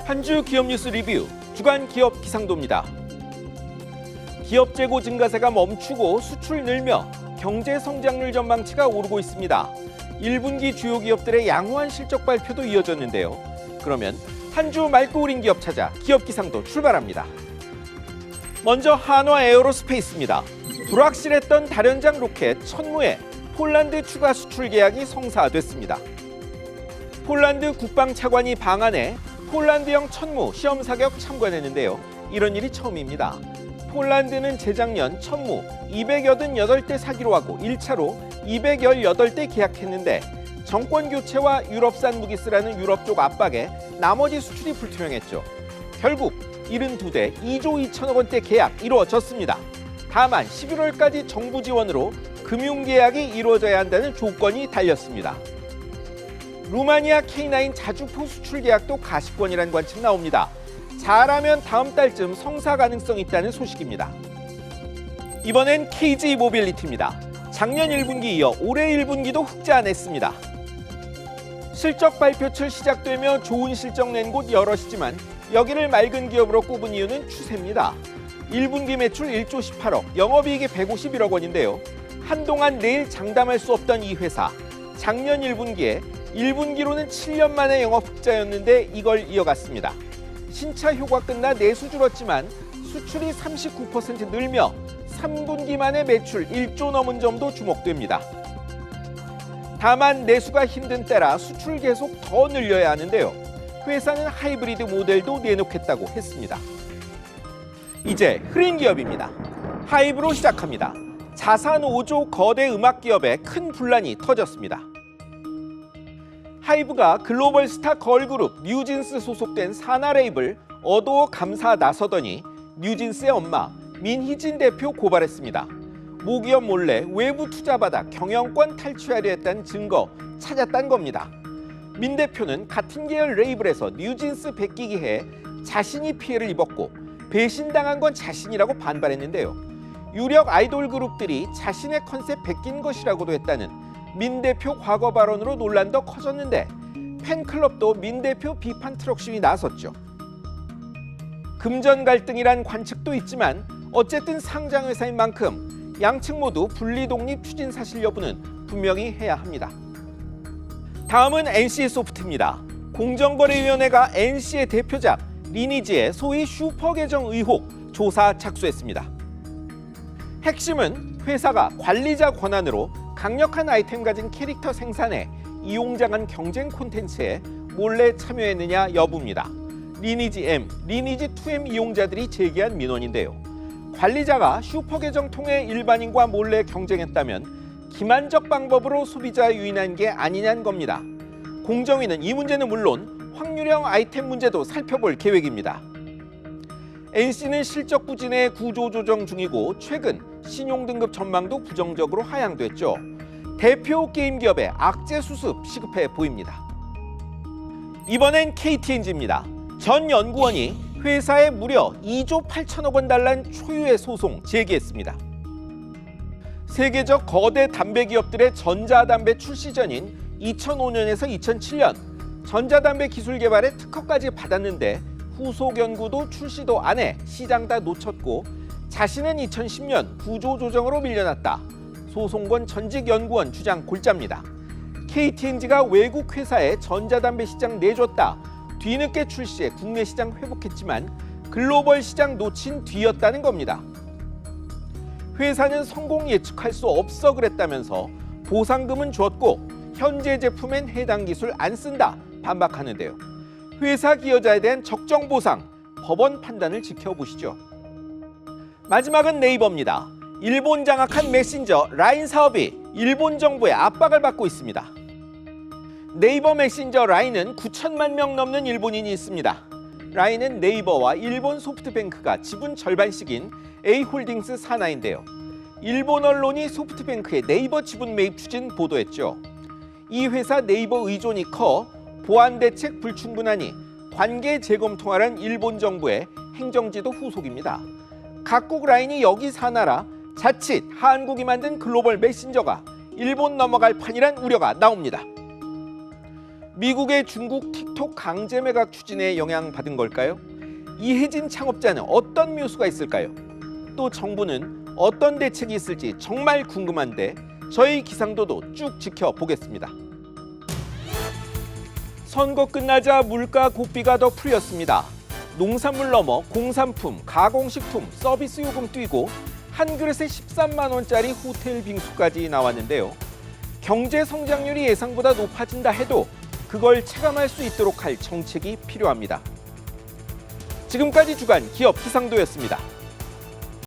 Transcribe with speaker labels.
Speaker 1: 한 주 기업 뉴스 리뷰 주간 기업 기상도입니다. 기업 재고 증가세가 멈추고 수출 늘며 경제 성장률 전망치가 오르고 있습니다. 1분기 주요 기업들의 양호한 실적 발표도 이어졌는데요. 그러면 한 주 맑고 우린 기업 찾아 기업 기상도 출발합니다. 먼저 한화 에어로스페이스입니다. 불확실했던 다련장 로켓 천무의 폴란드 추가 수출 계약이 성사됐습니다. 폴란드 국방차관이 방한해 폴란드형 천무 시험 사격 참관했는데요. 이런 일이 처음입니다. 폴란드는 재작년 천무 288대 사기로 하고 1차로 218대 계약했는데 정권 교체와 유럽산 무기 쓰라는 유럽 쪽 압박에 나머지 수출이 불투명했죠. 결국 72대 2조 2천억 원대 계약 이루어졌습니다. 다만 11월까지 정부 지원으로 금융계약이 이루어져야 한다는 조건이 달렸습니다. 루마니아 K9 자주포 수출 계약도 가시권이라는 관측 나옵니다. 잘하면 다음 달쯤 성사 가능성이 있다는 소식입니다. 이번엔 KG 모빌리티입니다. 작년 1분기 이어 올해 1분기도 흑자 냈습니다. 실적 발표철 시작되며 좋은 실적 낸 곳 여럿이지만 여기를 맑은 기업으로 꼽은 이유는 추세입니다. 1분기 매출 1조 18억, 영업이익이 151억 원인데요. 한동안 내일 장담할 수 없던 이 회사, 작년 1분기에 1분기로는 7년 만에 영업 흑자였는데 이걸 이어갔습니다. 신차 효과 끝나 내수 줄었지만 수출이 39% 늘며 3분기 만에 매출 1조 넘은 점도 주목됩니다. 다만 내수가 힘든 때라 수출 계속 더 늘려야 하는데요. 회사는 하이브리드 모델도 내놓겠다고 했습니다. 이제 흐린 기업입니다. 하이브로 시작합니다. 자산 5조 거대 음악 기업에 큰 분란이 터졌습니다. 하이브가 글로벌 스타 걸그룹 뉴진스 소속된 산하 레이블 어도어 감사 나서더니 뉴진스의 엄마 민희진 대표 고발했습니다. 모기업 몰래 외부 투자받아 경영권 탈취하려 했다는 증거 찾았다는 겁니다. 민 대표는 같은 계열 레이블에서 뉴진스 베끼기 해 자신이 피해를 입었고 배신당한 건 자신이라고 반발했는데요. 유력 아이돌 그룹들이 자신의 컨셉 베낀 것이라고도 했다는 민 대표 과거 발언으로 논란도 커졌는데 팬클럽도 민 대표 비판 트럭 시위 나섰죠. 금전 갈등이란 관측도 있지만 어쨌든 상장회사인 만큼 양측 모두 분리독립 추진 사실 여부는 분명히 해야 합니다. 다음은 NC소프트입니다. 공정거래위원회가 NC의 대표작 리니지의 소위 슈퍼계정 의혹 조사 착수했습니다. 핵심은 회사가 관리자 권한으로 강력한 아이템 가진 캐릭터 생산에 이용자 간 경쟁 콘텐츠에 몰래 참여했느냐 여부입니다. 리니지 M, 리니지 2M 이용자들이 제기한 민원인데요. 관리자가 슈퍼계정 통해 일반인과 몰래 경쟁했다면 기만적 방법으로 소비자에 유인한 게 아니냐는 겁니다. 공정위는 이 문제는 물론 확률형 아이템 문제도 살펴볼 계획입니다. NC는 실적 부진에 구조조정 중이고 최근 신용등급 전망도 부정적으로 하향됐죠. 대표 게임 기업의 악재 수습 시급해 보입니다. 이번엔 KTNG입니다. 전 연구원이 회사에 무려 2조 8천억 원 달란 초유의 소송 제기했습니다. 세계적 거대 담배 기업들의 전자담배 출시 전인 2005년에서 2007년 전자담배 기술 개발에 특허까지 받았는데 후속 연구도 출시도 안 해 시장 다 놓쳤고 자신은 2010년 구조조정으로 밀려났다. 소송권 전직 연구원 주장 골자입니다. KTNG가 외국 회사에 전자담배 시장 내줬다. 뒤늦게 출시해 국내 시장 회복했지만 글로벌 시장 놓친 뒤였다는 겁니다. 회사는 성공 예측할 수 없어 그랬다면서 보상금은 줬고 현재 제품엔 해당 기술 안 쓴다 반박하는데요. 회사 기여자에 대한 적정 보상, 법원 판단을 지켜보시죠. 마지막은 네이버입니다. 일본 장악한 메신저 라인 사업이 일본 정부의 압박을 받고 있습니다. 네이버 메신저 라인은 9천만 명 넘는 일본인이 있습니다. 라인은 네이버와 일본 소프트뱅크가 지분 절반씩인 A홀딩스 산하인데요. 일본 언론이 소프트뱅크의 네이버 지분 매입 추진 보도했죠. 이 회사 네이버 의존이 커 보안 대책 불충분하니 관계 재검토하란 일본 정부의 행정지도 후속입니다. 각국 라인이 여기 사나라 자칫 한국이 만든 글로벌 메신저가 일본 넘어갈 판이란 우려가 나옵니다. 미국의 중국 틱톡 강제 매각 추진에 영향받은 걸까요? 이혜진 창업자는 어떤 묘수가 있을까요? 또 정부는 어떤 대책이 있을지 정말 궁금한데 저희 기상도도 쭉 지켜보겠습니다. 선거 끝나자 물가 고비가 더 풀렸습니다. 농산물 넘어 공산품, 가공식품, 서비스 요금 뛰고 한 그릇에 13만 원짜리 호텔 빙수까지 나왔는데요. 경제 성장률이 예상보다 높아진다 해도 그걸 체감할 수 있도록 할 정책이 필요합니다. 지금까지 주간 기업 기상도였습니다.